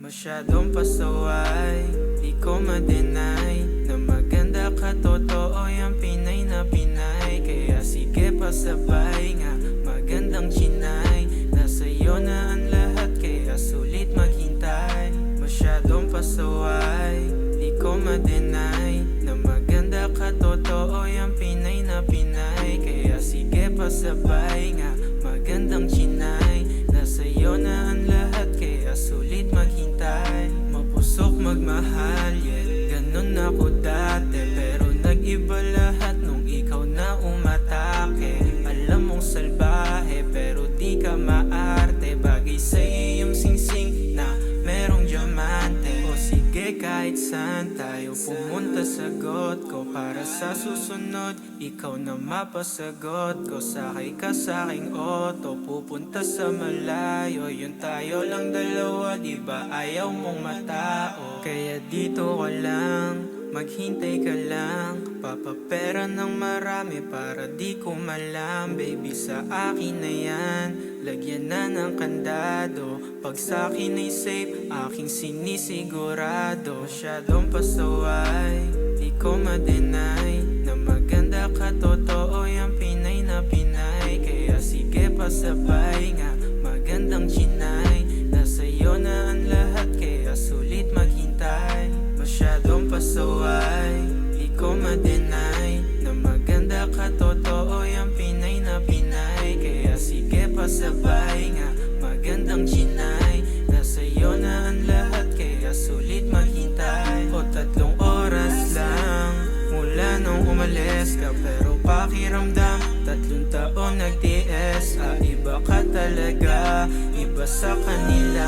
Masyadong pasaway, di ko ma-deny na maganda ka, totoo yung Pinay na Pinay. Kaya sige pasabay nga, magandang chinay. Nasa'yo na ang lahat, kaya sulit maghintay. Masyadong pasaway, di ko ma-deny na maganda ka, totoo yung Pinay na Pinay. Kaya sige pasabay nga, magandang chinay. Nasa'yo na ang lahat, kaya sulit maghintay. Mapusok magmahal, yeah, ganun ako dati. Pero nag-iba lahat nung ikaw na umatake. Alam mong salbahe, pero di ka maarte. Bagay sa'yo yung singsing na merong diamante. O sige kahit saan tayo pumunta, sagot ko. Para sa susunod, ikaw na mapasagot ko. Sakay ka sa aking auto, pupunta sa malayo. Yun tayo lang dalawa, di ba ayaw mong matao? Kaya dito ka lang, maghintay ka lang. Papapera ng marami para di ko malam. Baby sa akin na yan, lagyan na ng kandado. Pag sa'kin ay safe, aking sinisigurado. Masyadong pasaway, di ko ma-deny na maganda ka, totoo yung Pinay na Pinay. Kaya sige pasabay nga, magandang chinay. Nasa'yo na ang lahat, kaya sulit maghintay. Masyadong pasaway, di ko ma-deny na maganda ka, totoo yung Pinay na Pinay. Kaya sige pasabay nga, magandang chinay. Nasa'yo na ang lahat, kaya sulit maghintay. O 3 oras lang mula nung umalis ka, pero pakiramdam 3 taon nag-TS. Iba ka talaga, iba sa kanila.